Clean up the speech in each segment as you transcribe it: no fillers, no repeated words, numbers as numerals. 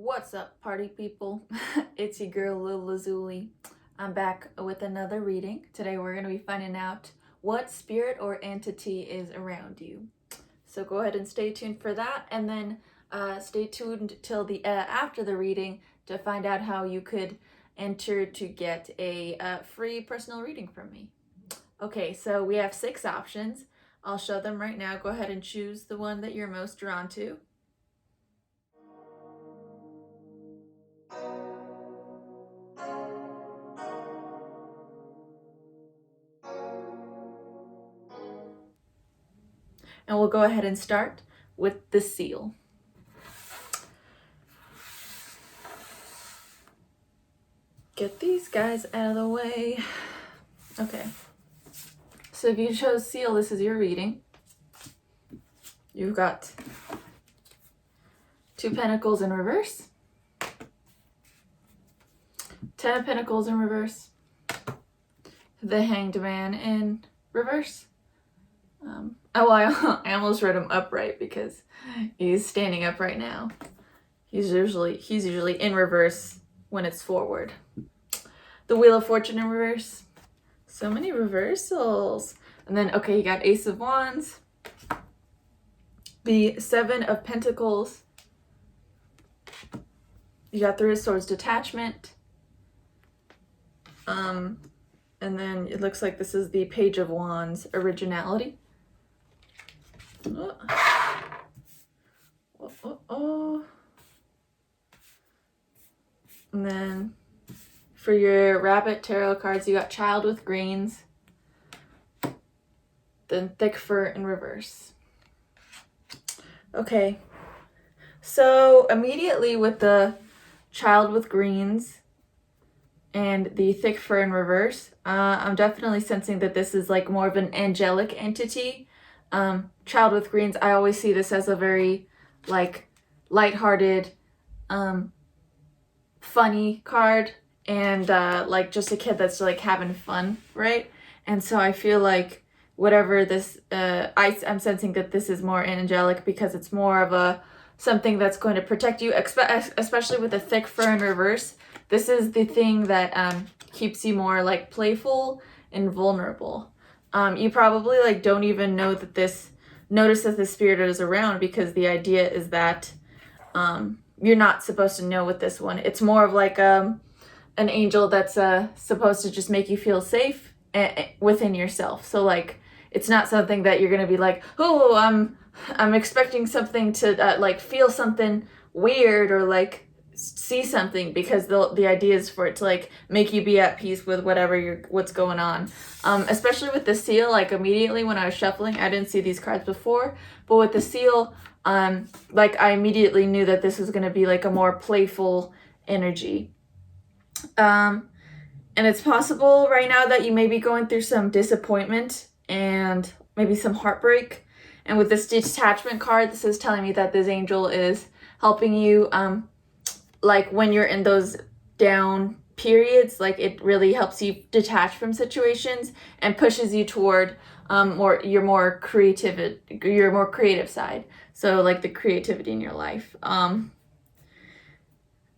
What's up, party people? It's your girl, Lil Lazuli. I'm back with another reading. Today we're going to be finding out what spirit or entity is around you. So go ahead and stay tuned for that, and then stay tuned till the after the reading to find out how you could enter to get a free personal reading from me. Okay, so we have 6 options. I'll show them right now. Go ahead and choose the one that you're most drawn to. And we'll go ahead and start with the seal. Get these guys out of the way. Okay. So if you chose seal, this is your reading. You've got 2 Pentacles in reverse, 10 of Pentacles in reverse, the Hanged Man in reverse. I almost read him upright because he's standing up right now. He's usually in reverse when it's forward. The Wheel of Fortune in reverse. So many reversals. And then, okay, you got Ace of Wands, the 7 of Pentacles, you got 3 of Swords, Detachment, and then it looks like this is the Page of Wands, Originality. And then for your Rabbit tarot cards, you got Child with Greens, then Thick Fur in reverse. Okay, so immediately with the Child with Greens and the Thick Fur in reverse, I'm definitely sensing that this is like more of an angelic entity. Child with Greens, I always see this as a very like lighthearted, funny card, and like just a kid that's like having fun, right? And so I feel like whatever this, I'm sensing that this is more angelic because it's more of a something that's going to protect you, especially with the Thick Fur in reverse. This is the thing that keeps you more like playful and vulnerable. You probably like don't even know that notice that the spirit is around, because the idea is that you're not supposed to know with this one. It's more of like an angel that's supposed to just make you feel safe within yourself. So like it's not something that you're gonna be like, oh, I'm expecting something to like feel something weird or like see something, because the idea is for it to like make you be at peace with what's going on. Especially with the seal, like immediately when I was shuffling, I didn't see these cards before, but with the seal, like I immediately knew that this was going to be like a more playful energy. And it's possible right now that you may be going through some disappointment and maybe some heartbreak. And with this detachment card, this is telling me that this angel is helping you, like when you're in those down periods, like it really helps you detach from situations and pushes you toward your more creative side. So like the creativity in your life,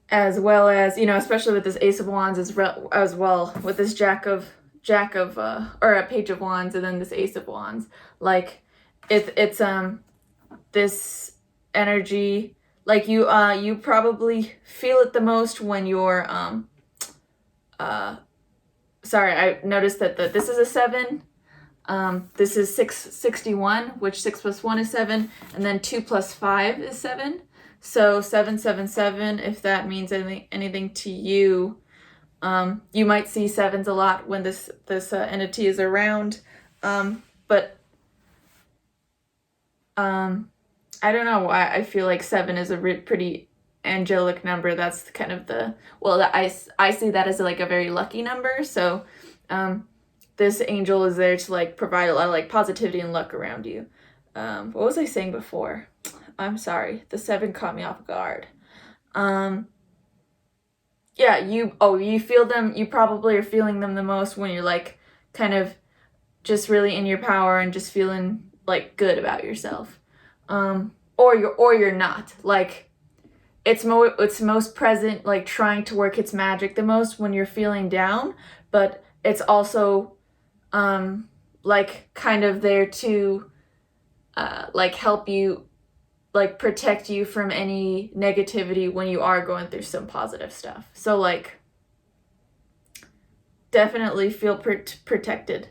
as well as, you know, especially with this Ace of Wands as well with this Jack of or a Page of Wands, and then this Ace of Wands. Like it's this energy, like you probably feel it the most when you're sorry, I noticed that this is a 7. This is 661, which 6 plus 1 is 7, and then 2 plus 5 is 7. So 777, if that means anything to you, you might see 7s a lot when this entity is around. But I don't know why I feel like 7 is a pretty angelic number. That's kind of I see that as like a very lucky number. So this angel is there to like provide a lot of like positivity and luck around you. What was I saying before? I'm sorry, the 7 caught me off guard. Yeah, you feel them. You probably are feeling them the most when you're like kind of just really in your power and just feeling like good about yourself. Or you're not. Like it's most present, like trying to work its magic the most when you're feeling down, but it's also like kind of there to like help you, like protect you from any negativity when you are going through some positive stuff. So like definitely feel protected,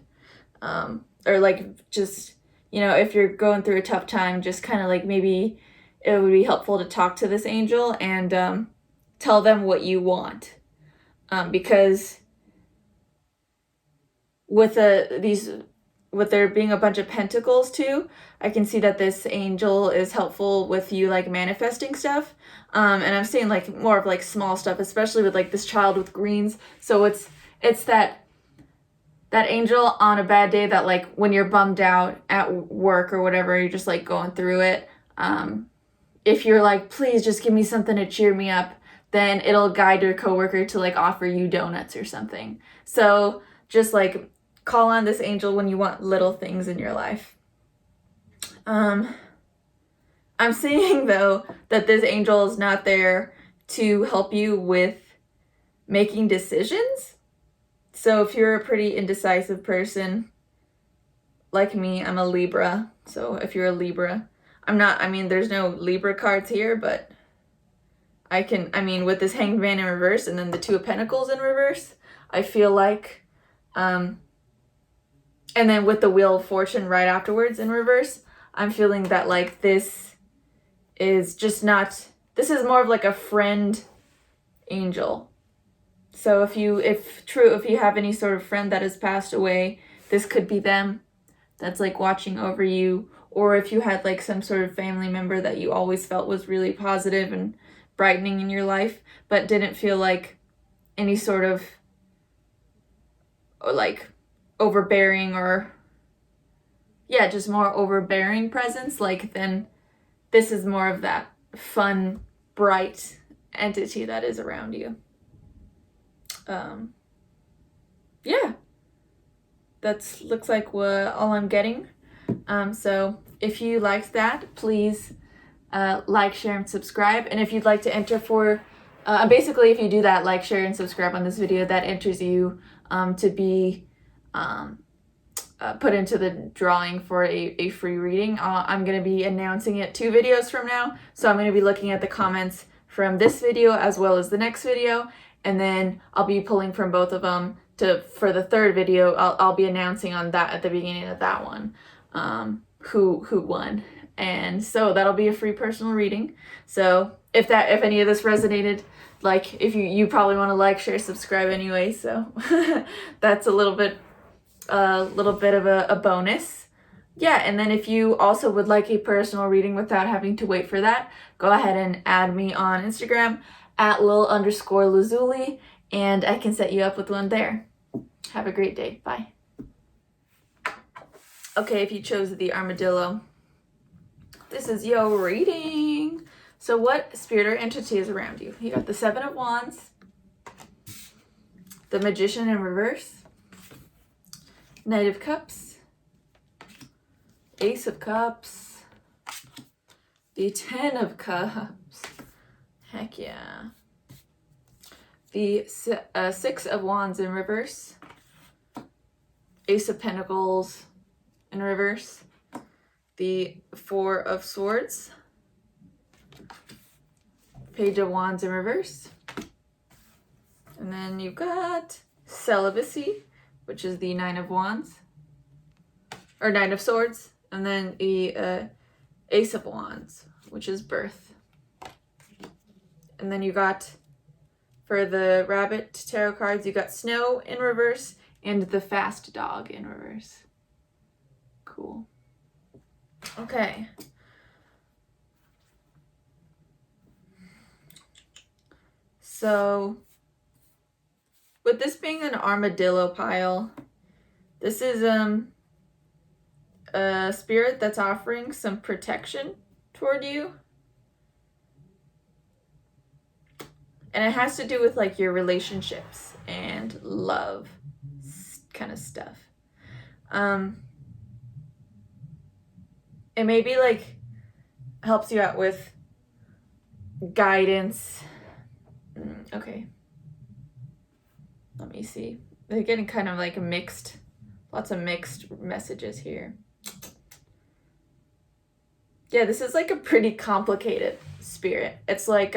or like just, you know, if you're going through a tough time, just kind of like maybe it would be helpful to talk to this angel and tell them what you want, because with with there being a bunch of pentacles too, I can see that this angel is helpful with you like manifesting stuff, and I'm seeing like more of like small stuff, especially with like this child with greens. So it's that angel on a bad day, that like when you're bummed out at work or whatever, you're just like going through it, if you're like, please just give me something to cheer me up, then it'll guide your coworker to like offer you donuts or something. So just like call on this angel when you want little things in your life. I'm seeing though that this angel is not there to help you with making decisions. So if you're a pretty indecisive person like me, I'm a Libra. So if you're a Libra, I'm not, I mean, there's no Libra cards here, but I mean, with this Hanged Man in reverse and then the Two of Pentacles in reverse, I feel like, and then with the Wheel of Fortune right afterwards in reverse, I'm feeling that like this is just not, this is more of like a friend angel. So if you have any sort of friend that has passed away, this could be them that's like watching over you. Or if you had like some sort of family member that you always felt was really positive and brightening in your life, but didn't feel like any sort of like overbearing, or yeah, just more overbearing presence, like then this is more of that fun, bright entity that is around you. Yeah, that's looks like all I'm getting. So if you liked that, please like, share, and subscribe. And if you'd like to enter for, basically if you do that, like, share, and subscribe on this video, that enters you to be put into the drawing for a free reading. I'm going to be announcing it 2 videos from now. So I'm going to be looking at the comments from this video as well as the next video. And then I'll be pulling from both of them for the 3rd video. I'll be announcing on that at the beginning of that one, who won. And so that'll be a free personal reading. So if any of this resonated, like if you probably want to like, share, subscribe anyway. So that's a little bit of a bonus. Yeah, and then if you also would like a personal reading without having to wait for that, go ahead and add me on Instagram at Lil_Lazuli, and I can set you up with one there. Have a great day. Bye. Okay, if you chose the armadillo, this is your reading. So what spirit or entity is around you? You got the 7 of Wands, the Magician in reverse, Knight of Cups, Ace of Cups, the 10 of Cups, heck yeah, the 6 of Wands in reverse, Ace of Pentacles in reverse, the 4 of Swords, Page of Wands in reverse, and then you've got Celibacy, which is the 9 of Wands, or 9 of Swords, and then the Ace of Wands, which is Birth. And then you got, for the Rabbit tarot cards, you got Snow in reverse and the Fast Dog in reverse. Cool. Okay. So, with this being an armadillo pile, this is a spirit that's offering some protection toward you. And it has to do with like your relationships and love kind of stuff. It maybe like helps you out with guidance. Okay. Let me see. They're getting kind of like mixed, lots of mixed messages here. Yeah, this is like a pretty complicated spirit. It's like,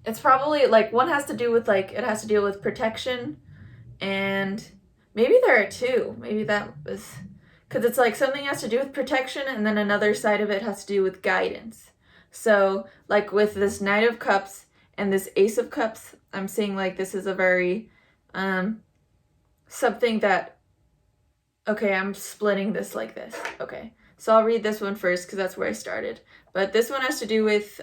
it's probably like one has to do with like, it has to deal with protection, and maybe there are two. Maybe that was, because it's like something has to do with protection, and then another side of it has to do with guidance. So like with this Knight of Cups and this Ace of Cups, I'm seeing like this is a very, something that, okay, I'm splitting this like this. Okay, so I'll read this one first because that's where I started. But this one has to do with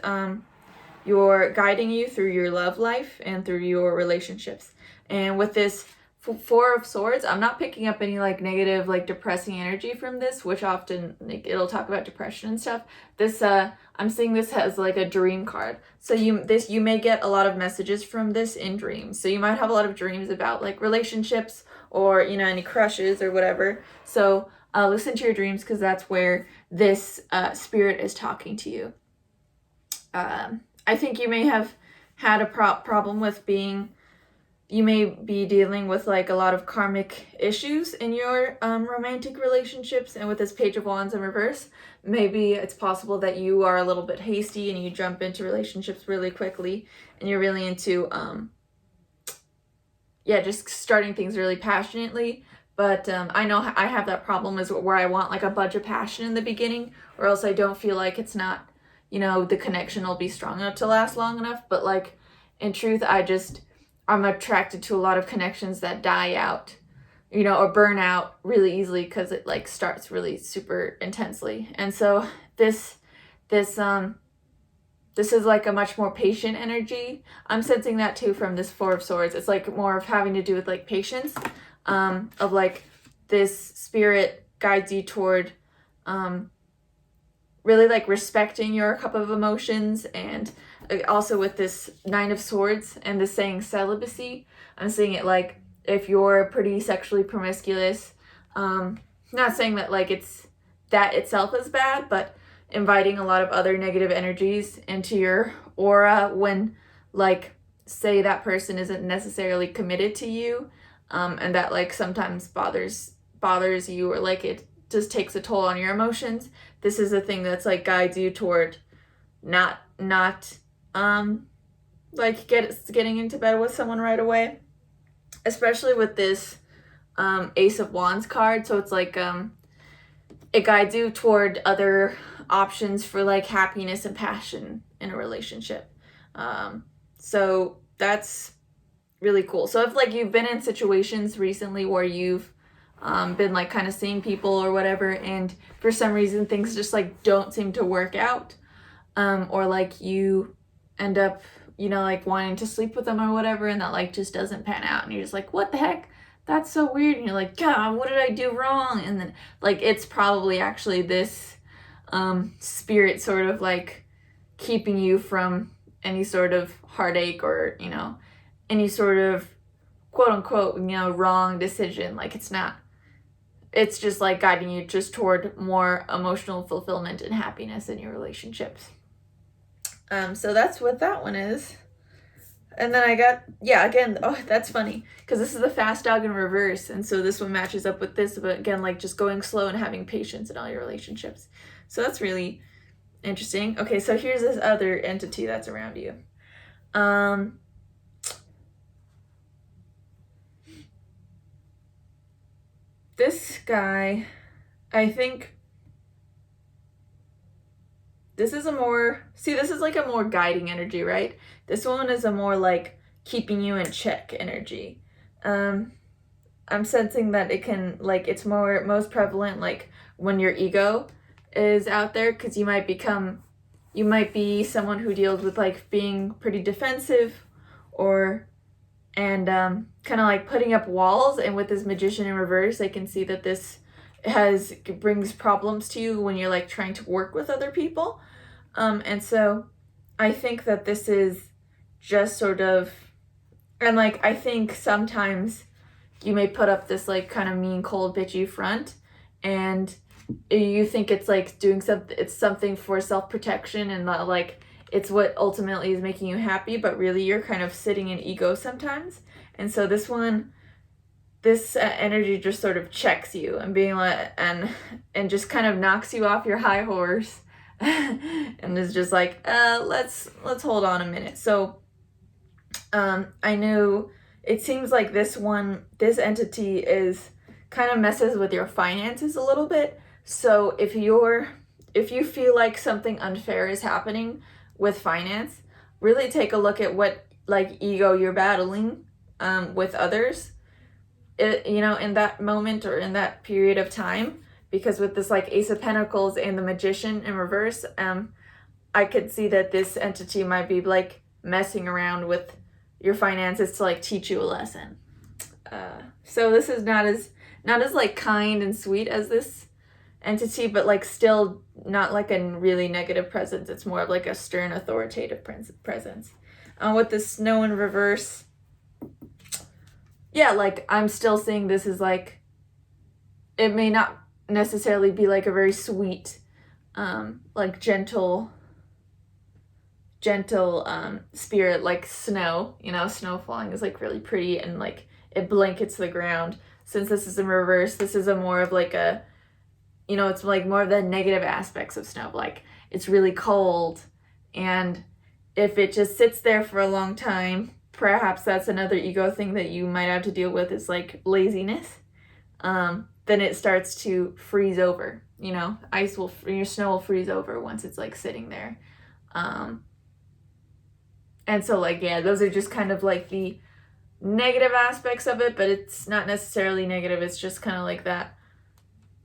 your guiding you through your love life and through your relationships. And with this Four of Swords, I'm not picking up any like negative, like depressing energy from this, which often like, it'll talk about depression and stuff. This I'm seeing this as like a dream card. So you may get a lot of messages from this in dreams. So you might have a lot of dreams about like relationships or, you know, any crushes or whatever. So listen to your dreams because that's where this spirit is talking to you. I think you may have had a problem with being, you may be dealing with like a lot of karmic issues in your romantic relationships. And with this Page of Wands in reverse, maybe it's possible that you are a little bit hasty and you jump into relationships really quickly and you're really into, just starting things really passionately. But I know I have that problem is where I want like a bunch of passion in the beginning, or else I don't feel like it's not, you know, the connection will be strong enough to last long enough. But like in truth, I'm attracted to a lot of connections that die out, you know, or burn out really easily because it like starts really super intensely. And so this is like a much more patient energy. I'm sensing that too from this Four of Swords. It's like more of having to do with like patience, of like this spirit guides you toward really like respecting your cup of emotions. And also with this Nine of Swords and the saying celibacy, I'm seeing it like if you're pretty sexually promiscuous, not saying that like it's that itself is bad, but inviting a lot of other negative energies into your aura when like say that person isn't necessarily committed to you, and that like sometimes bothers you, or like it just takes a toll on your emotions. This is a thing that's like guides you toward not like getting into bed with someone right away, especially with this Ace of Wands card. So it's like it guides you toward other options for like happiness and passion in a relationship. So that's really cool. So if like you've been in situations recently where you've been like kind of seeing people or whatever, and for some reason things just like don't seem to work out, or like you end up, you know, like wanting to sleep with them or whatever, and that like just doesn't pan out, and you're just like, what the heck? That's so weird. And you're like, God, what did I do wrong? And then like it's probably actually this spirit sort of like keeping you from any sort of heartache or, you know, any sort of quote unquote, you know, wrong decision. Like it's just like guiding you just toward more emotional fulfillment and happiness in your relationships. So that's what that one is. And then I got, again, oh, that's funny, because this is the Fast Dog in reverse, and so this one matches up with this, but again, like just going slow and having patience in all your relationships. So that's really interesting. Okay, so here's this other entity that's around you. This guy, I think this is this is like a more guiding energy, right? This one is a more like keeping you in check energy. I'm sensing that it can, like, it's most prevalent like when your ego is out there, because you might be someone who deals with like being pretty defensive and kind of like putting up walls. And with this Magician in reverse, I can see that this brings problems to you when you're like trying to work with other people. And so I think that this is just sort of, and like I think sometimes you may put up this like kind of mean, cold, bitchy front, and you think it's like doing something, it's something for self-protection, and like it's what ultimately is making you happy, but really you're kind of sitting in ego sometimes. And so this energy just sort of checks you and being like, and just kind of knocks you off your high horse and is just like, let's hold on a minute. So I knew it seems like this entity is kind of messes with your finances a little bit. So if you feel like something unfair is happening with finance, really take a look at what like ego you're battling with others, in that moment or in that period of time. Because with this like Ace of Pentacles and the Magician in reverse, I could see that this entity might be like messing around with your finances to like teach you a lesson. So this is not as like kind and sweet as this entity, but like still not like a really negative presence. It's more of like a stern, authoritative presence. With the Snow in reverse, yeah, like I'm still seeing this as like, it may not necessarily be like a very sweet, like gentle spirit like snow. Snow falling is like really pretty and like it blankets the ground. Since this is in reverse, this is a more of like a, it's like more of the negative aspects of snow. Like it's really cold, and if it just sits there for a long time, perhaps that's another ego thing that you might have to deal with, is like laziness. Then it starts to freeze over. Your snow will freeze over once it's like sitting there. And so like, yeah, those are just kind of like the negative aspects of it, but it's not necessarily negative. It's just kind of like that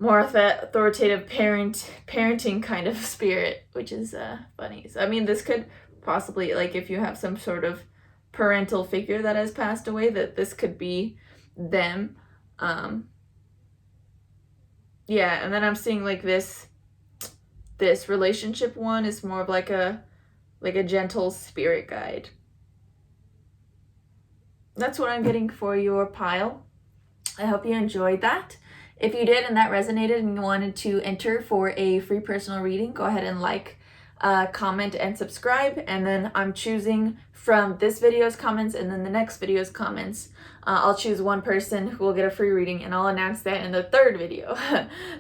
more of that authoritative parenting kind of spirit, which is funny. So, I mean, this could possibly, like, if you have some sort of parental figure that has passed away, that this could be them. Yeah, and then I'm seeing like this relationship one is more of like a gentle spirit guide. That's what I'm getting for your pile. I hope you enjoyed that. If you did and that resonated and you wanted to enter for a free personal reading, go ahead and like, comment, and subscribe. And then I'm choosing from this video's comments and then the next video's comments. I'll choose one person who will get a free reading, and I'll announce that in the third video.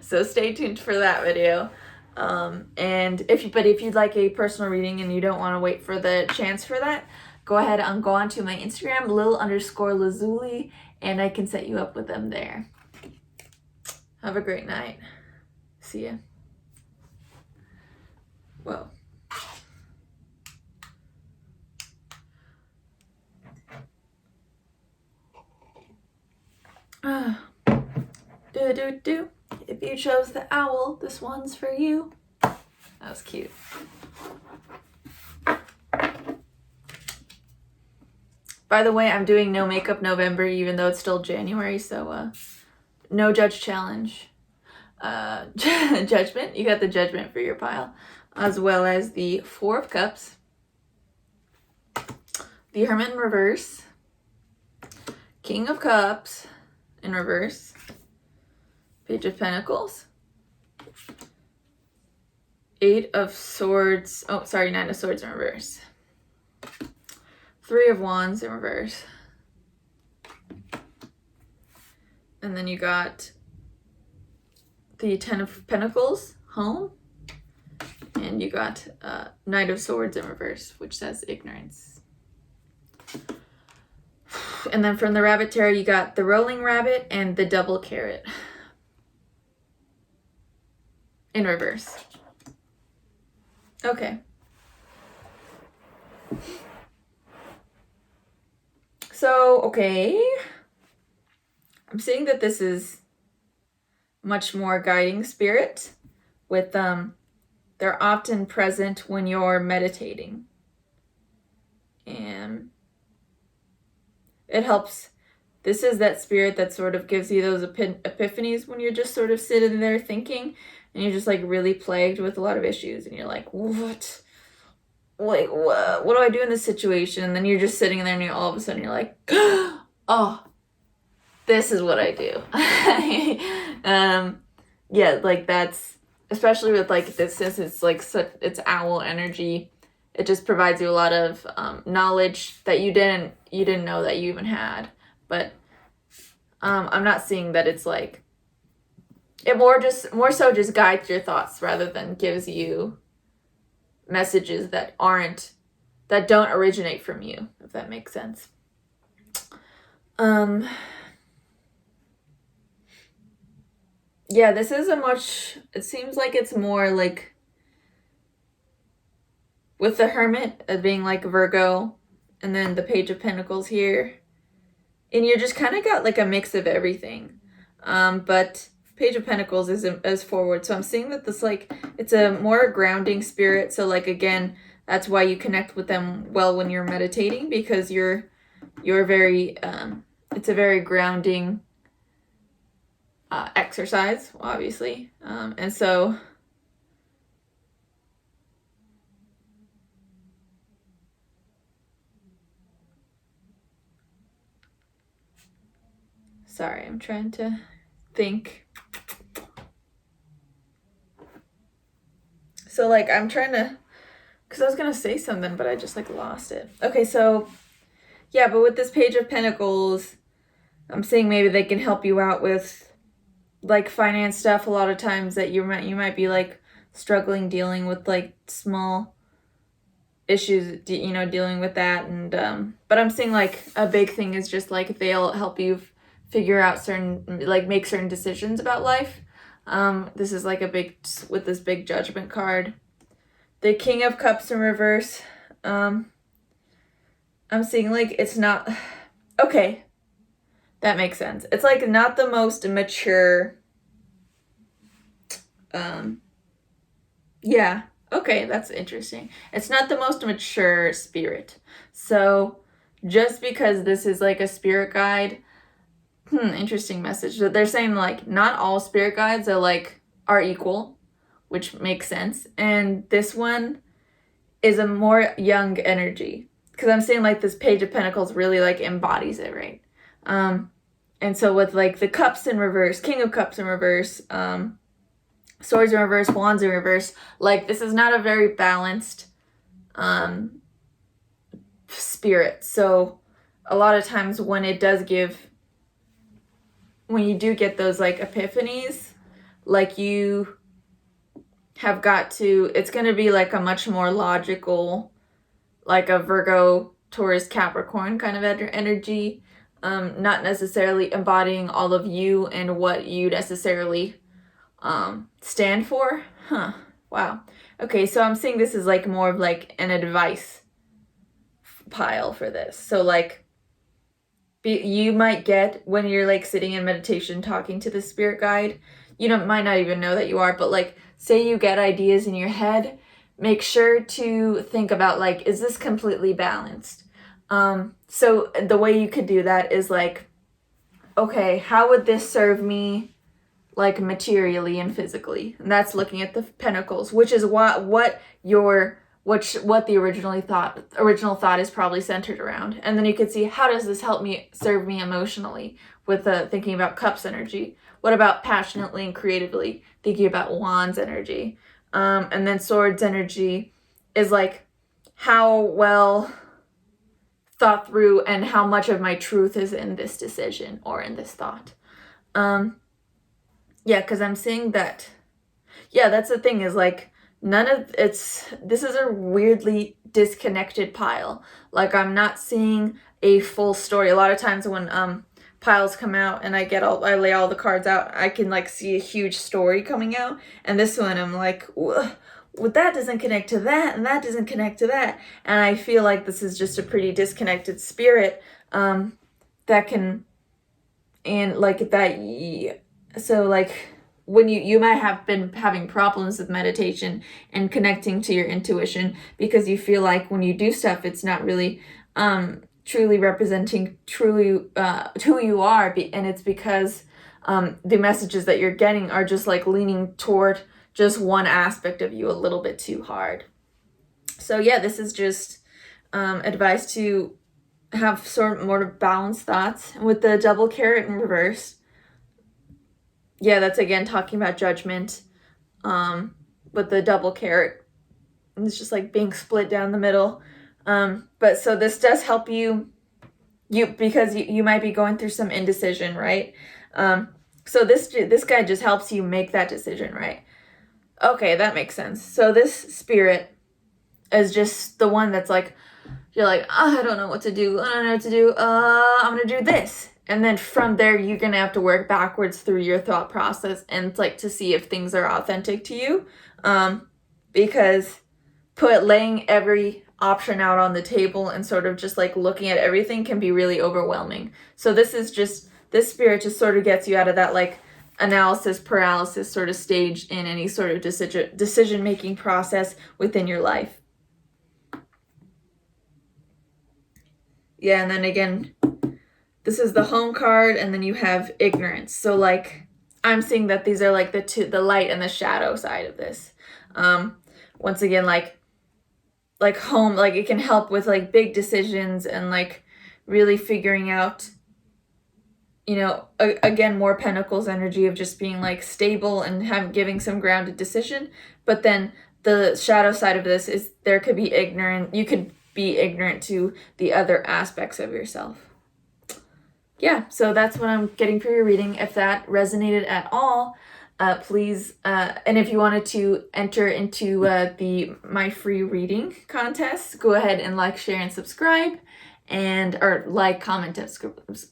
So stay tuned for that video. And if you'd like a personal reading and you don't want to wait for the chance for that, go ahead and go on to my Instagram, Lil_Lazuli, and I can set you up with them there. Have a great night. See ya. Whoa. Do. If you chose the owl, this one's for you. That was cute. By the way, I'm doing no makeup November, even though it's still January, so no judge challenge. Judgment. You got the Judgment for your pile, as well as the Four of Cups, the Hermit in reverse, King of Cups in reverse, Page of Pentacles, Nine of Swords in reverse, Three of Wands in reverse, and then you got the Ten of Pentacles, home, and you got Knight of Swords in reverse, which says ignorance. And then from the Rabbit Tarot, you got the Rolling Rabbit and the Double Carrot in reverse. Okay. So, okay. I'm seeing that this is much more guiding spirit with they're often present when you're meditating, and it helps. This is that spirit that sort of gives you those epiphanies when you're just sort of sitting there thinking and you're just like really plagued with a lot of issues and you're like, what do I do in this situation? And then you're just sitting there and all of a sudden you're like, oh, this is what I do. Yeah, like that's, especially with like this, since it's like it's owl energy, It just provides you a lot of knowledge that you didn't know that you even had. But I'm not seeing that it's like, it more so just guides your thoughts rather than gives you messages that don't originate from you, if that makes sense. Yeah, this is it seems like it's more like with the Hermit as being like Virgo, and then the Page of Pentacles here. And you're just kind of got like a mix of everything. But Page of Pentacles is forward. So I'm seeing that this, like, it's a more grounding spirit. So, like, again, that's why you connect with them well when you're meditating, because you're very, it's a very grounding exercise, obviously. And so sorry, I'm trying to think. So, like, I'm trying to, because I was going to say something, but I just, like, lost it. Okay, so, yeah, but with this Page of Pentacles, I'm saying maybe they can help you out with, like, finance stuff. A lot of times that you might be, like, struggling dealing with, like, small issues, you know, dealing with that. And, but I'm saying, like, a big thing is just, like, they'll help you figure out make certain decisions about life. This is like with this big Judgment card. The King of Cups in reverse. I'm seeing, like, it's not, okay, that makes sense. It's, like, not the most mature, yeah, okay, that's interesting. It's not the most mature spirit. So just because this is, like, a spirit guide, interesting message. They're saying, like, not all spirit guides are equal, which makes sense. And this one is a more young energy, because I'm seeing, like, this Page of Pentacles really, like, embodies it, right? And so with, like, the Cups in reverse, King of Cups in reverse, Swords in reverse, Wands in reverse, like, this is not a very balanced spirit. So a lot of times when you do get those, like, epiphanies, like, you have got to, it's going to be, like, a much more logical, like, a Virgo, Taurus, Capricorn kind of energy, not necessarily embodying all of you and what you necessarily stand for. Wow. Okay, so I'm seeing this is, like, more of, like, an advice pile for this. So, like, you might get, when you're, like, sitting in meditation talking to the spirit guide, you might not even know that you are, but, like, say you get ideas in your head, make sure to think about, like, is this completely balanced? So the way you could do that is, like, okay, how would this serve me, like, materially and physically? And that's looking at the Pentacles, which is what the original thought is probably centered around. And then you could see, how does this serve me emotionally, with thinking about Cups energy? What about passionately and creatively, thinking about Wands energy? And then Swords energy is, like, how well thought through and how much of my truth is in this decision or in this thought. Yeah, because I'm seeing that, yeah, that's the thing, is, like, this is a weirdly disconnected pile. Like, I'm not seeing a full story. A lot of times when piles come out and I lay all the cards out, I can, like, see a huge story coming out. And this one, I'm like, well, that doesn't connect to that, and that doesn't connect to that. And I feel like this is just a pretty disconnected spirit that can, and, like, that, so, like, when you might have been having problems with meditation and connecting to your intuition, because you feel like when you do stuff, it's not really truly representing who you are, and it's because the messages that you're getting are just, like, leaning toward just one aspect of you a little bit too hard. So yeah, this is just advice to have sort of more balanced thoughts. With the Double Carrot in reverse, yeah, that's again talking about Judgment. With the Double Carrot and it's just like being split down the middle. But so this does help you because you might be going through some indecision, right? So this guy just helps you make that decision, right? Okay, that makes sense. So this spirit is just the one that's like, you're like, oh, I don't know what to do. I don't know what to do. I'm gonna do this. And then from there, you're gonna have to work backwards through your thought process and like to see if things are authentic to you. Because laying every option out on the table and sort of just like looking at everything can be really overwhelming. So this spirit just sort of gets you out of that like analysis paralysis sort of stage in any sort of decision making process within your life. Yeah, and then again, this is the home card, and then you have ignorance. So like I'm seeing that these are like the light and the shadow side of this. Once again, like home, like it can help with like big decisions and like really figuring out, you know, again, more Pentacles energy of just being like stable and giving some grounded decision. But then the shadow side of this is there could be ignorant. You could be ignorant to the other aspects of yourself. Yeah, so that's what I'm getting for your reading. If that resonated at all, please, and if you wanted to enter into my free reading contest, go ahead and like, share, and subscribe, or like, comment, and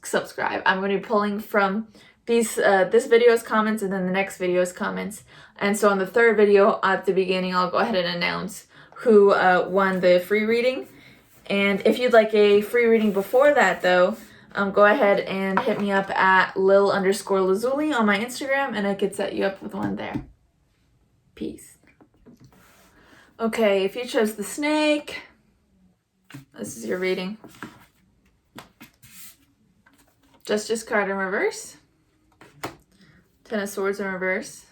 subscribe. I'm going to be pulling from this video's comments and then the next video's comments. And so on the third video at the beginning, I'll go ahead and announce who won the free reading. And if you'd like a free reading before that, though, go ahead and hit me up at Lil_Lazuli on my Instagram, and I could set you up with one there. Peace. Okay, if you chose the snake, this is your reading. Justice card in reverse. 10 of Swords in reverse.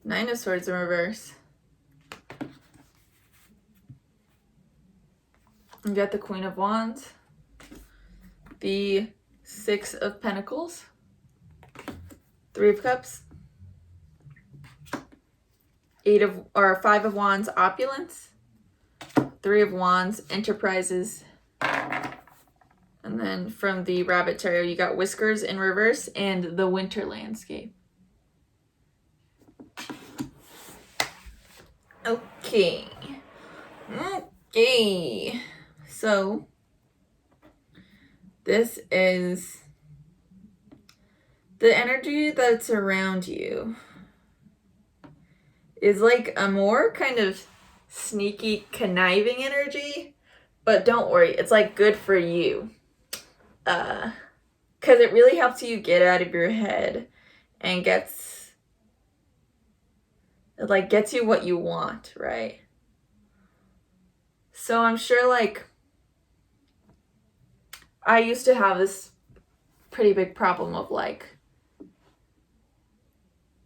9 of Swords in reverse. You got the Queen of Wands. The 6 of Pentacles. 3 of Cups. 5 of Wands, Opulence. 3 of Wands, Enterprises. And then from the Rabbit Tarot, you got Whiskers in reverse and the Winter Landscape. Okay. So this is the energy that's around you is like a more kind of sneaky, conniving energy, but don't worry, it's like good for you. Because it really helps you get out of your head and gets you what you want, right? So I'm sure like I used to have this pretty big problem of like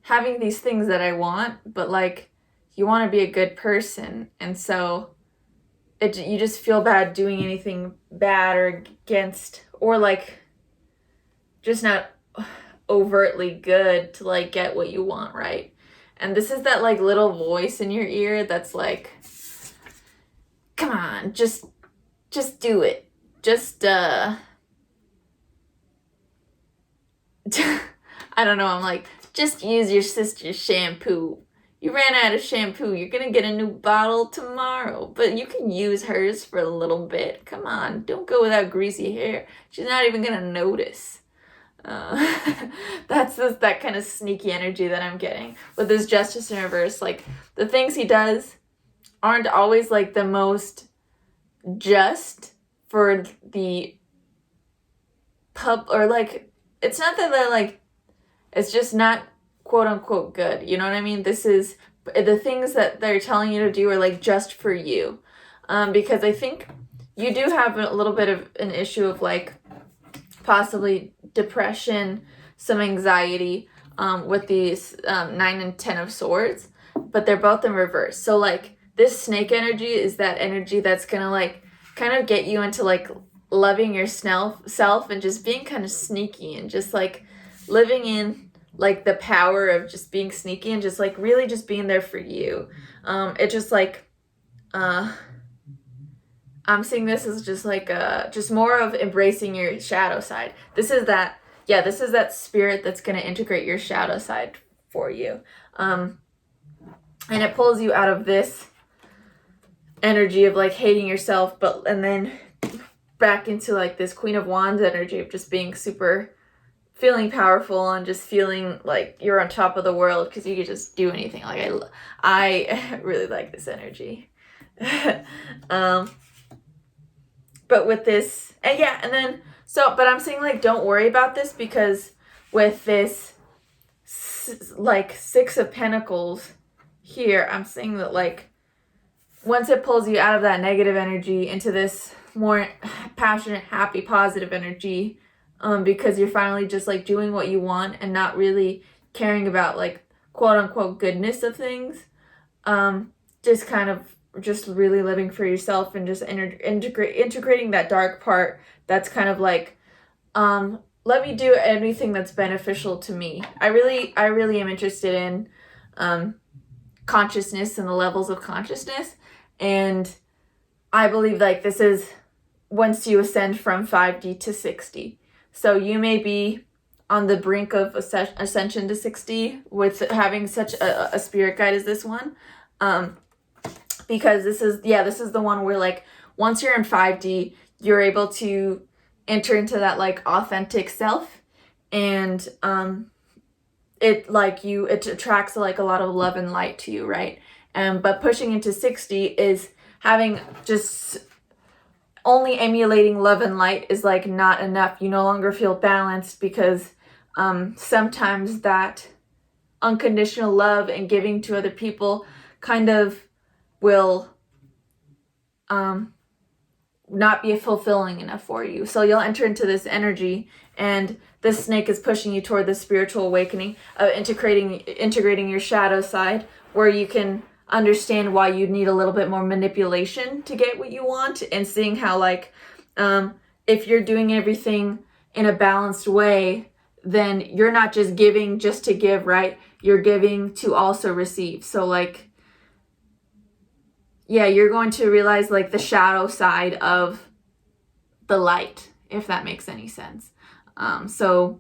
having these things that I want, but like you want to be a good person, and so you just feel bad doing anything bad or against, or like just not overtly good to like get what you want, right? And this is that like little voice in your ear that's like, come on, just do it. Just I don't know, I'm like, just use your sister's shampoo. You ran out of shampoo. You're going to get a new bottle tomorrow, but you can use hers for a little bit. Come on, don't go without greasy hair. She's not even going to notice. That's that kind of sneaky energy that I'm getting with this Justice in reverse. Like the things he does aren't always like the most just for the pub, or like it's not that they're like, it's just not quote unquote good. You know what I mean? This is the things that they're telling you to do are like just for you. Because I think you do have a little bit of an issue of like possibly depression, some anxiety with these 9 and 10 of Swords, but they're both in reverse. So like this snake energy is that energy that's gonna like kind of get you into like loving yourself and just being kind of sneaky and just like living in like the power of just being sneaky and just like really just being there for you. It just like I'm seeing this as just like just more of embracing your shadow side. This is that, yeah, this is that spirit that's going to integrate your shadow side for you. And it pulls you out of this energy of like hating yourself, and then back into like this Queen of Wands energy of just being super, feeling powerful and just feeling like you're on top of the world because you could just do anything. Like I really like this energy. But with this, and yeah, and then, so, but I'm saying like, don't worry about this, because with this, like, Six of Pentacles here, I'm saying that like, once it pulls you out of that negative energy into this more passionate, happy, positive energy, because you're finally just like doing what you want and not really caring about like quote unquote goodness of things, just kind of just really living for yourself and just integrating that dark part that's kind of like, let me do anything that's beneficial to me. I really am interested in consciousness and the levels of consciousness, and I believe like this is once you ascend from 5D to 6D. So you may be on the brink of ascension to 6D with having such a spirit guide as this one. Because this is the one where like once you're in 5D, you're able to enter into that like authentic self, and it attracts like a lot of love and light to you, right? But pushing into 6D is having just only emulating love and light is like not enough. You no longer feel balanced, because sometimes that unconditional love and giving to other people kind of will not be fulfilling enough for you. So you'll enter into this energy, and this snake is pushing you toward the spiritual awakening of integrating your shadow side, where you can understand why you need a little bit more manipulation to get what you want, and seeing how like if you're doing everything in a balanced way, then you're not just giving just to give, right? You're giving to also receive. So like, yeah, you're going to realize like the shadow side of the light, if that makes any sense. So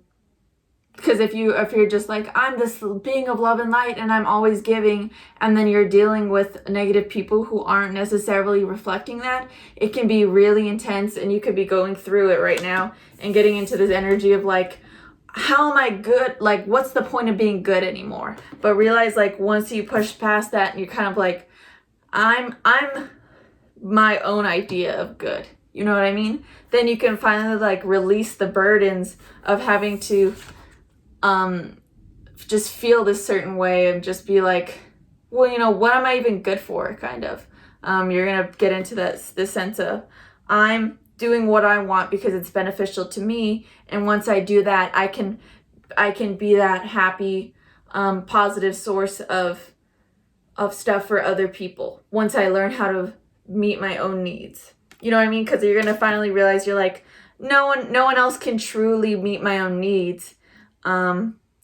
because if you're just like, I'm this being of love and light and I'm always giving, and then you're dealing with negative people who aren't necessarily reflecting that, it can be really intense, and you could be going through it right now and getting into this energy of like, how am I good? Like, what's the point of being good anymore? But realize like once you push past that and you're kind of like, I'm my own idea of good. You know what I mean? Then you can finally like release the burdens of having to just feel this certain way and just be like, well, you know, what am I even good for? Kind of. You're gonna get into this sense of, I'm doing what I want because it's beneficial to me, and once I do that, I can be that happy, positive source of stuff for other people once I learn how to meet my own needs. You know what I mean? Because you're gonna finally realize you're like, no one else can truly meet my own needs.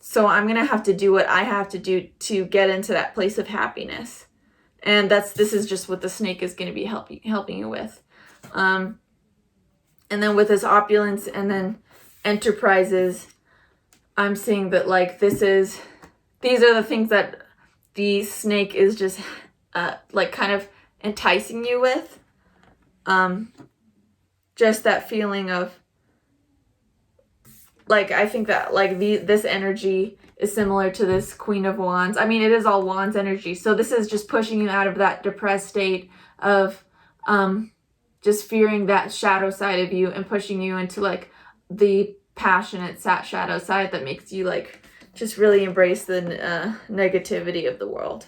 So I'm gonna have to do what I have to do to get into that place of happiness. And this is just what the snake is gonna be helping you with. And then with this opulence and then enterprises, I'm seeing that like these are the things that the snake is just like kind of enticing you with. Just that feeling of like, I think that like this energy is similar to this Queen of Wands. I mean, it is all Wands energy. So this is just pushing you out of that depressed state of just fearing that shadow side of you and pushing you into like the passionate shadow side that makes you like just really embrace the negativity of the world.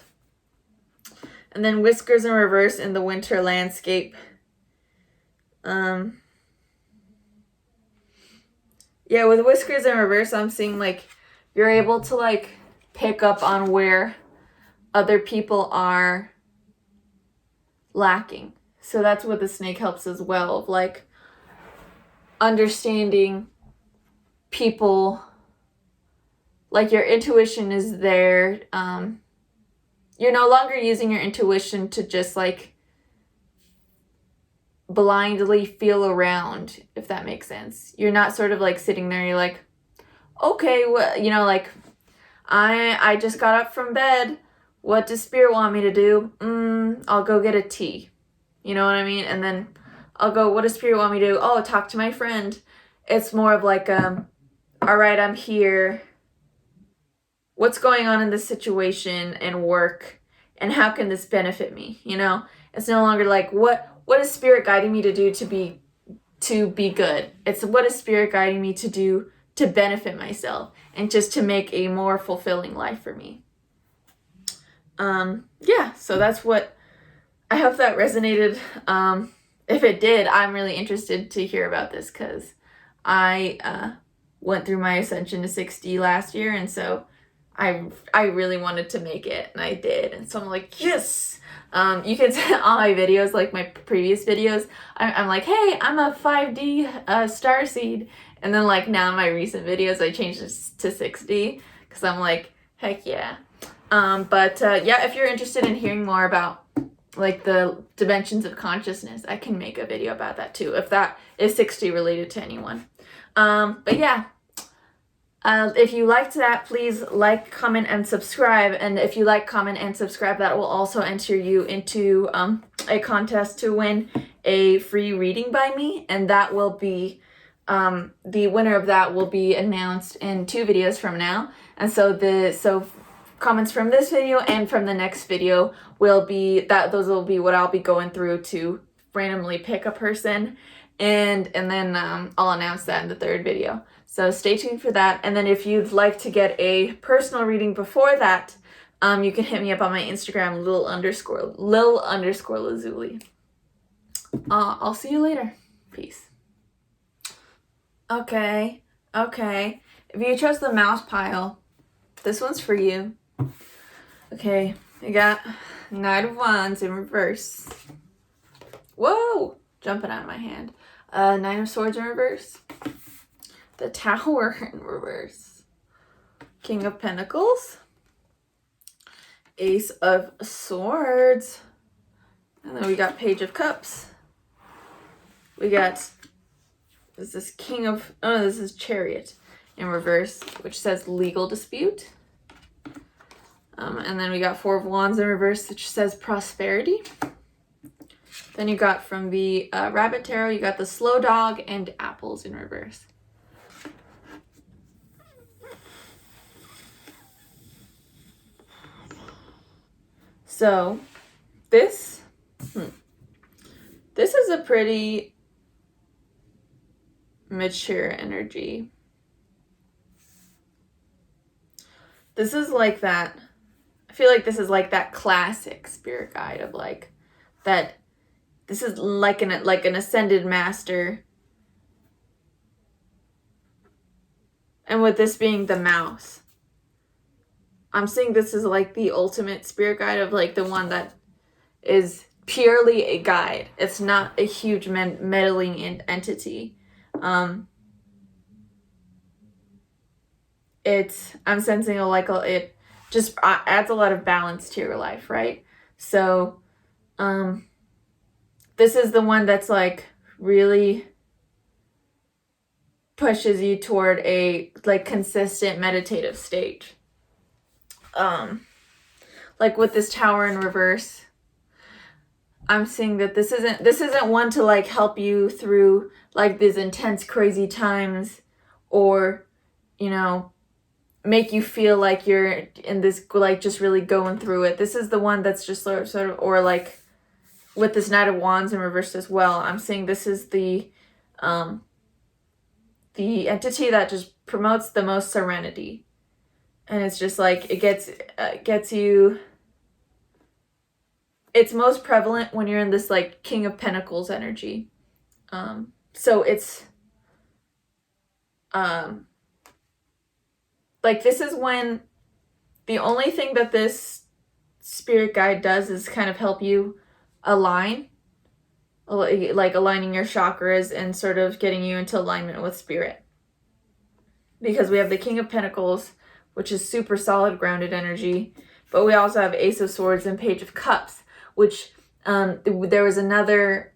And then Whiskers in reverse in the winter landscape. Yeah, with Whiskers in reverse, I'm seeing like you're able to like pick up on where other people are lacking. So that's what the snake helps as well, of like understanding people like your intuition is there. You're no longer using your intuition to just like blindly feel around, if that makes sense. You're not sort of like sitting there, you're like, okay, well, you know, like, I just got up from bed. What does spirit want me to do? I'll go get a tea. You know what I mean? And then I'll go, what does spirit want me to do? Oh, talk to my friend. It's more of like, all right, I'm here. What's going on in this situation and work? And how can this benefit me? You know? It's no longer like, what is spirit guiding me to do to be good? It's what is spirit guiding me to do to benefit myself and just to make a more fulfilling life for me. Yeah, so that's what, I hope that resonated. If it did, I'm really interested to hear about this because I went through my ascension to 6D last year, and so I really wanted to make it, and I did, and so I'm like, yes! You can see all my videos, like my previous videos, I'm like, hey, I'm a 5D starseed, and then like now in my recent videos, I changed it to 6D, because I'm like, heck yeah. Yeah, if you're interested in hearing more about like the dimensions of consciousness, I can make a video about that too, if that is 6D related to anyone. But yeah, if you liked that, please like, comment, and subscribe. And if you like, comment, and subscribe, that will also enter you into a contest to win a free reading by me. And that will be, the winner of that will be announced in 2 videos from now. And so comments from this video and from the next video will be those will be what I'll be going through to randomly pick a person, and then I'll announce that in the 3rd video. So stay tuned for that. And then if you'd like to get a personal reading before that, you can hit me up on my Instagram, Lil Lazuli. I'll see you later. Peace. Okay. If you chose the mouse pile, this one's for you. Okay, I got Knight of Wands in reverse. Whoa! Jumping out of my hand. Nine of Swords in reverse. The Tower in reverse. King of Pentacles. Ace of Swords. And then we got Page of Cups. We got, this is this is Chariot in reverse, which says legal dispute. And then we got Four of Wands in reverse, which says prosperity. Then you got from the Rabbit Tarot, you got the Slow Dog and Apples in reverse. So this is a pretty mature energy. This is like that, I feel like this is like that classic spirit guide of like that. This is like an ascended master. And with this being the mouse, I'm seeing this is like the ultimate spirit guide of like the one that is purely a guide. It's not a huge meddling entity. I'm sensing it just adds a lot of balance to your life, right? So, this is the one that's like really pushes you toward a like consistent meditative state. Like with this Tower in reverse, I'm seeing that this isn't one to like help you through like these intense crazy times, or you know, make you feel like you're in this like just really going through it. This is the one that's just sort of, or like with this Knight of Wands in reverse as well, I'm seeing this is the entity that just promotes the most serenity. And it's just like, it gets you, it's most prevalent when you're in this like King of Pentacles energy. So it's, like this is when the only thing that this spirit guide does is kind of help you align, like aligning your chakras and sort of getting you into alignment with spirit. Because we have the King of Pentacles, which is super solid grounded energy. But we also have Ace of Swords and Page of Cups, which there was another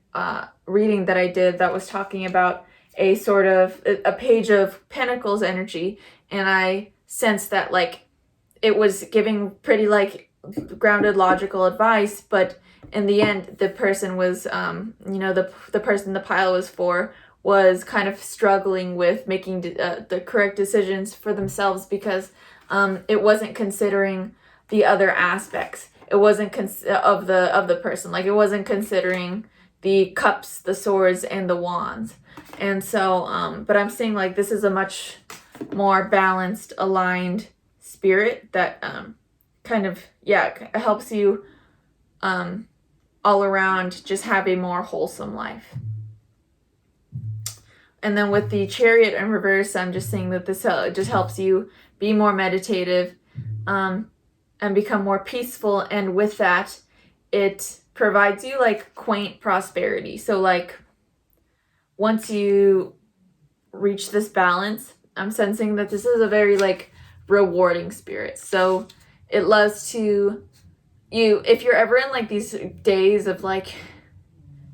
reading that I did that was talking about a sort of a Page of Pentacles energy, and I sensed that like it was giving pretty like grounded logical advice, but in the end the person was you know, the person the pile was for was kind of struggling with making the correct decisions for themselves, because it wasn't considering the other aspects. It wasn't of the person. Like, it wasn't considering the cups, the swords, and the wands. And so, but I'm seeing like this is a much more balanced, aligned spirit that kind of, yeah, helps you all around just have a more wholesome life. And then with the Chariot in reverse, I'm just saying that this just helps you be more meditative and become more peaceful. And with that, it provides you like quaint prosperity. So like once you reach this balance, I'm sensing that this is a very like rewarding spirit. So it loves to, if you're ever in like these days of like,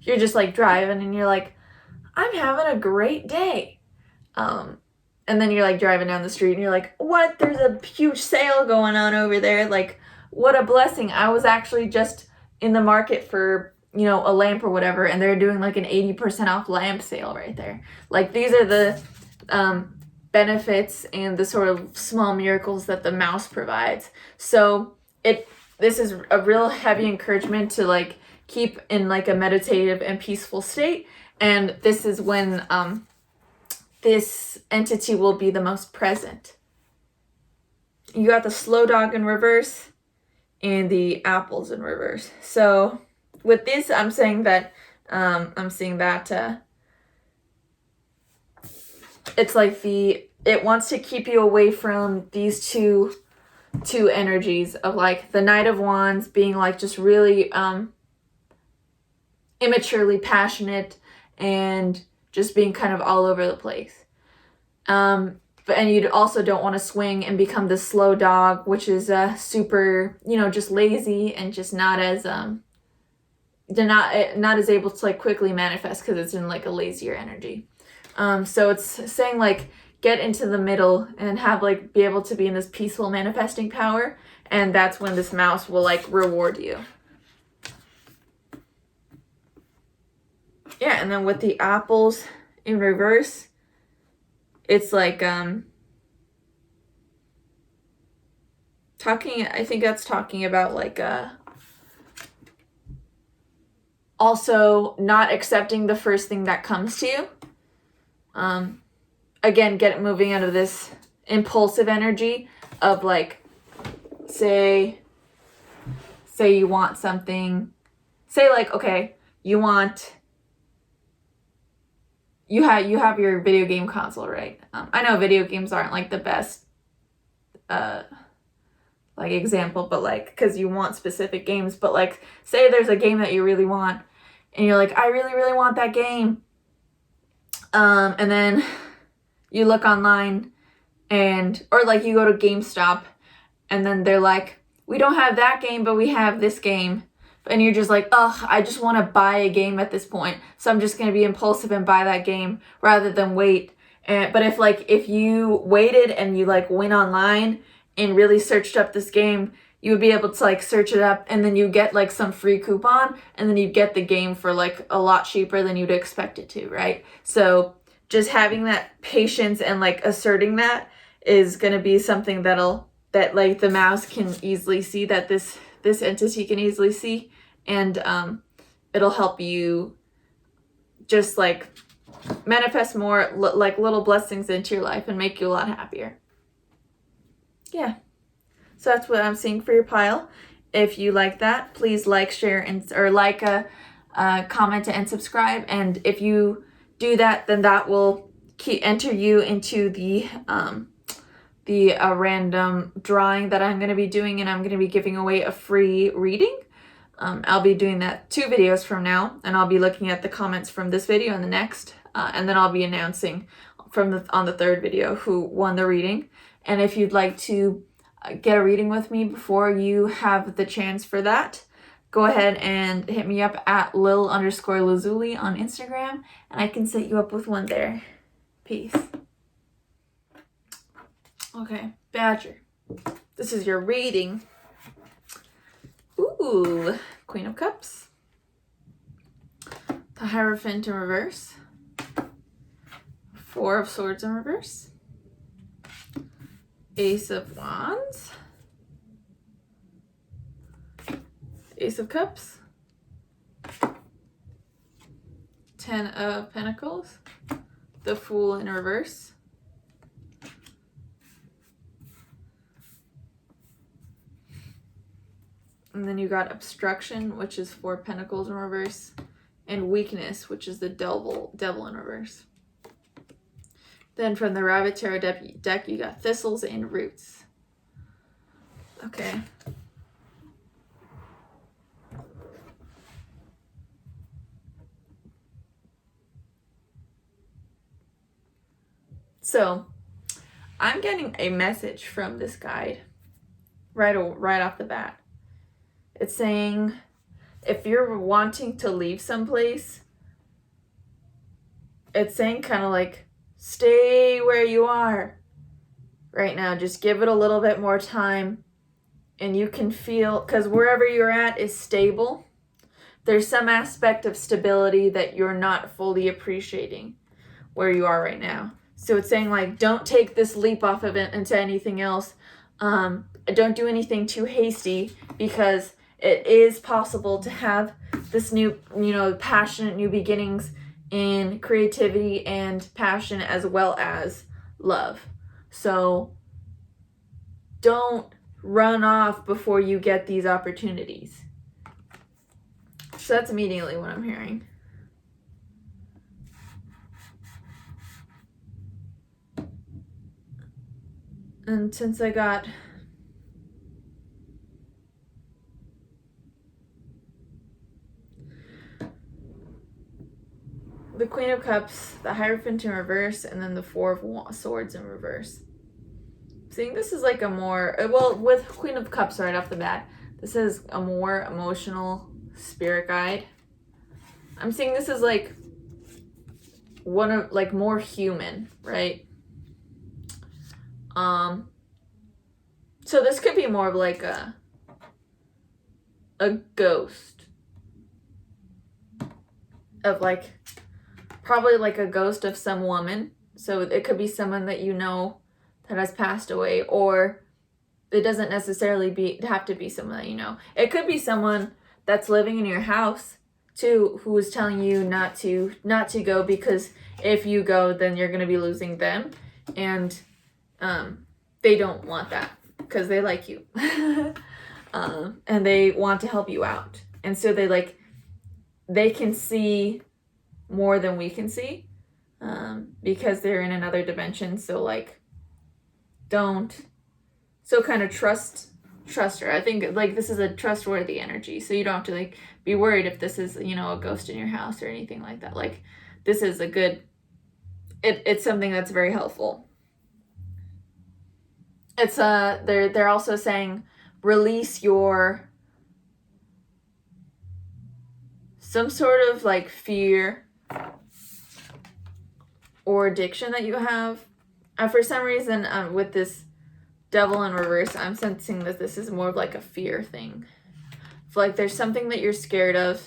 you're just like driving and you're like, I'm having a great day. And then you're like driving down the street and you're like, what? There's a huge sale going on over there. Like, what a blessing. I was actually just in the market for, you know, a lamp or whatever, and they're doing like an 80% off lamp sale right there. Like, these are the benefits and the sort of small miracles that the mouse provides. So this is a real heavy encouragement to like keep in like a meditative and peaceful state. And this is when this entity will be the most present. You got the slow dog in reverse and the apples in reverse. So with this, I'm saying that I'm seeing that it's like it wants to keep you away from these two energies of like the Knight of Wands being like just really immaturely passionate and just being kind of all over the place. And you also don't want to swing and become the slow dog, which is super, you know, just lazy and just not as not as able to like quickly manifest because it's in like a lazier energy. So it's saying like get into the middle and have like be able to be in this peaceful manifesting power, and that's when this mouse will like reward you. Yeah, and then with the apples in reverse, it's like I think that's talking about like also not accepting the first thing that comes to you. Again, get it moving out of this impulsive energy of like, say you want something, say like, okay, you have your video game console, right? I know video games aren't like the best like example, but like, because you want specific games, but like say there's a game that you really want and you're like, I really, really want that game. And then you look online or like you go to GameStop and then they're like, we don't have that game, but we have this game. And you're just like, ugh, I just want to buy a game at this point. So I'm just going to be impulsive and buy that game rather than wait. But if you waited and you like went online and really searched up this game, you would be able to like search it up and then you get like some free coupon and then you get the game for like a lot cheaper than you'd expect it to, right? So just having that patience and like asserting that is going to be something that like the mouse can easily see, that this entity can easily see, and it'll help you just like manifest more like little blessings into your life and make you a lot happier. Yeah, so that's what I'm seeing for your pile. If you like that, please like, share, or like, comment and subscribe. And if you do that, then that will enter you into the random drawing that I'm going to be doing, and I'm going to be giving away a free reading. I'll be doing that 2 videos from now, and I'll be looking at the comments from this video and the next, and then I'll be announcing on the third video who won the reading. And if you'd like to get a reading with me before you have the chance for that, go ahead and hit me up at Lil_Lazuli on Instagram, and I can set you up with one there. Peace. Okay, Badger. This is your reading. Ooh, Queen of Cups. The Hierophant in reverse. Four of Swords in reverse. Ace of Wands. Ace of Cups. 10 of Pentacles. The Fool in reverse. And then you got Obstruction, which is 4 Pentacles in reverse. And Weakness, which is the Devil in reverse. Then from the Rabbit Tarot deck, you got Thistles and Roots. Okay. So, I'm getting a message from this guide right off the bat. It's saying, if you're wanting to leave someplace, it's saying kind of like, stay where you are right now. Just give it a little bit more time, and you can feel, because wherever you're at is stable. There's some aspect of stability that you're not fully appreciating where you are right now. So it's saying, like, don't take this leap off of it into anything else. Don't do anything too hasty, because it is possible to have this new, passionate new beginnings in creativity and passion, as well as love. So don't run off before you get these opportunities. So that's immediately what I'm hearing. And since I got the Queen of Cups, the Hierophant in reverse, and then the Four of Swords in reverse. Seeing this is like a more, well, with Queen of Cups right off the bat, this is a more emotional spirit guide. I'm seeing this is like one of, like, more human, right? So this could be more of like a ghost of, like, probably like a ghost of some woman. So it could be someone that you know that has passed away, or it doesn't necessarily have to be someone that you know. It could be someone that's living in your house too, who is telling you not to go, because if you go, then you're going to be losing them, and they don't want that because they like you. And they want to help you out, and so they can see more than we can see, because they're in another dimension. So kind of trust her. I think this is a trustworthy energy, so you don't have to be worried if this is a ghost in your house or anything like that. This is a good, it's something that's very helpful. It's they're also saying release your some sort of fear or addiction that you have. For some reason, with this Devil in reverse, I'm sensing that this is more of a fear thing. There's something that you're scared of.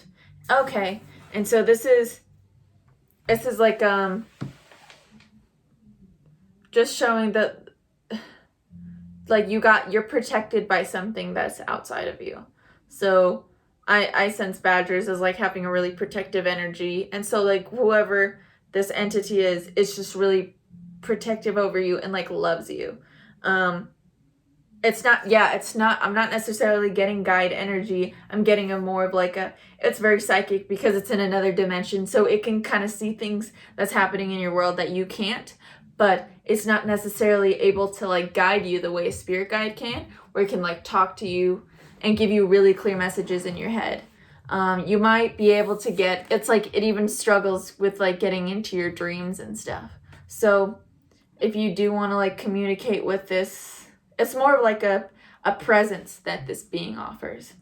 Okay, and so this is just showing that you're protected by something that's outside of you. So I sense Badgers as having a really protective energy, and so whoever this entity is, it's just really protective over you and loves you. I'm not necessarily getting guide energy. I'm getting a more of it's very psychic because it's in another dimension. So it can kind of see things that's happening in your world that you can't, but it's not necessarily able to guide you the way a spirit guide can, where it can talk to you and give you really clear messages in your head. You might be able to get, it even struggles with getting into your dreams and stuff. So if you do want to like communicate with this, it's more of like a presence that this being offers.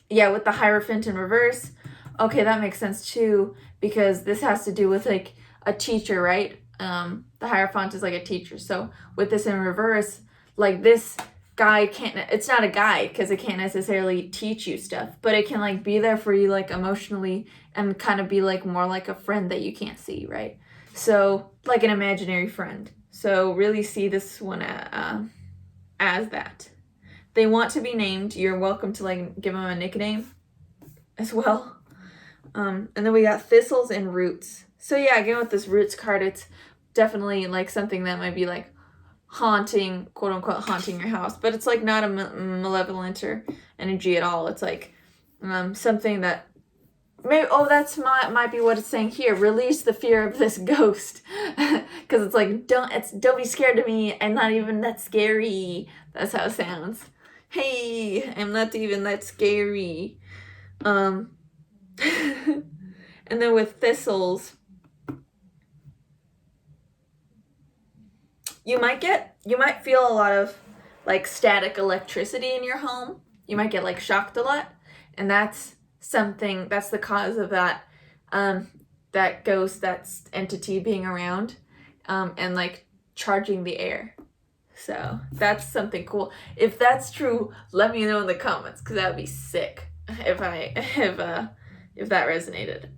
Yeah, with the Hierophant in reverse, okay, that makes sense too, because this has to do with like a teacher, right? The Hierophant is like a teacher. So with this in reverse, like this guy can't, it's not a guide because it can't necessarily teach you stuff, but it can like be there for you like emotionally and kind of be like more like a friend that you can't see, right? So like an imaginary friend. So really see this one as that. They want to be named. You're welcome to like give them a nickname as well. And then we got thistles and roots. So yeah, again with this roots card, it's definitely like something that might be like haunting, quote unquote, haunting your house. But it's like not a malevolent or energy at all. It's like something that maybe, oh, that's might be what it's saying here. Release the fear of this ghost. Because it's like, don't be scared of me. I'm not even that scary. That's how it sounds. Hey, I'm not even that scary. And then with thistles, you might feel a lot of like static electricity in your home. You might get like shocked a lot, and that's the cause of that that ghost, that entity being around, and like charging the air. So that's something cool. If that's true, let me know in the comments, because that would be sick if that resonated.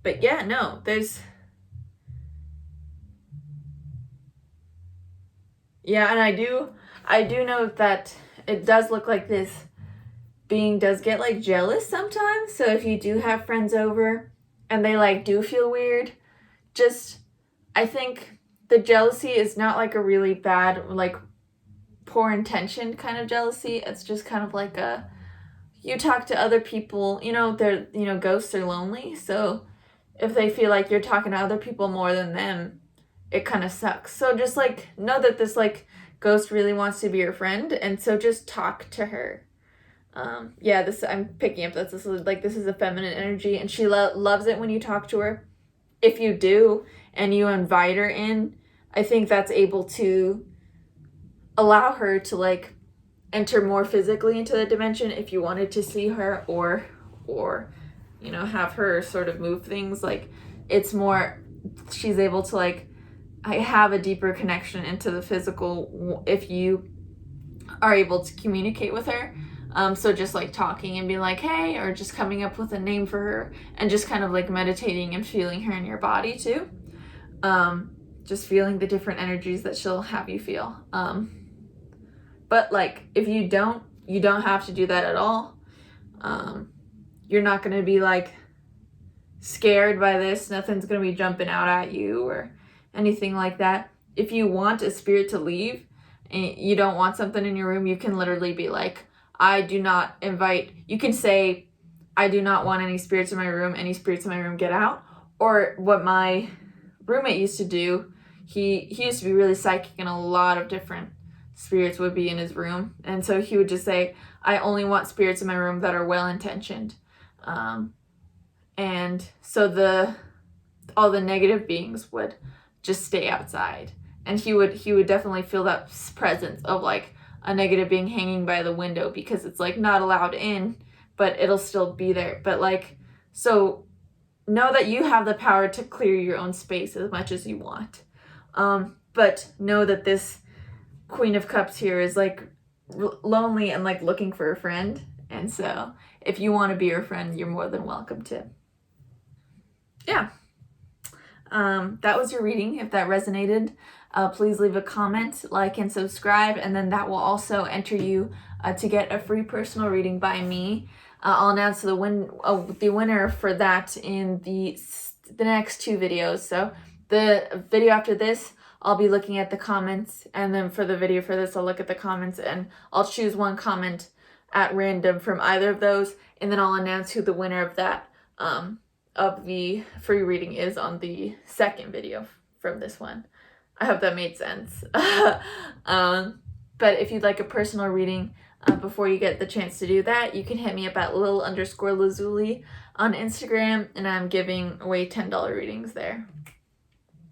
But yeah, no, yeah, and I do know that it does look like this being does get like jealous sometimes. So if you do have friends over and they like do feel weird, I think the jealousy is not like a really bad, like poor intention kind of jealousy. It's just kind of like you talk to other people, ghosts are lonely. So if they feel like you're talking to other people more than them, it kind of sucks. So just like know that this like ghost really wants to be your friend. And so just talk to her. Yeah, I'm picking up that this is a feminine energy, and she loves it when you talk to her. If you do and you invite her in, I think that's able to allow her to like enter more physically into the dimension if you wanted to see her, or have her sort of move things. Like it's more, she's able to like have a deeper connection into the physical if you are able to communicate with her. So just like talking and being like, hey, or just coming up with a name for her and just kind of like meditating and feeling her in your body too. Just feeling the different energies that she'll have you feel. But like if you don't have to do that at all. You're not going to be like scared by this. Nothing's going to be jumping out at you or anything like that. If you want a spirit to leave and you don't want something in your room, you can literally be like, you can say, I do not want any spirits in my room. Any spirits in my room, get out. Or what my roommate used to do, he used to be really psychic, and a lot of different spirits would be in his room. And so he would just say, I only want spirits in my room that are well-intentioned. And so all the negative beings would just stay outside. And he would definitely feel that presence of like a negative being hanging by the window, because it's like not allowed in, but it'll still be there. But like, so know that you have the power to clear your own space as much as you want. But know that this Queen of Cups here is like lonely and like looking for a friend. And so if you want to be her friend, you're more than welcome to. Yeah. That was your reading. If that resonated, please leave a comment, like, and subscribe, and then that will also enter you to get a free personal reading by me. I'll announce the winner for that in the next 2 videos. So the video after this, I'll be looking at the comments, and then for the video for this, I'll look at the comments, and I'll choose one comment at random from either of those, and then I'll announce who the winner of that of the free reading is on the second video from this one. I hope that made sense. But if you'd like a personal reading before you get the chance to do that, you can hit me up at Lil_Lazuli on Instagram, and I'm giving away $10 readings there.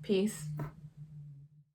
Peace.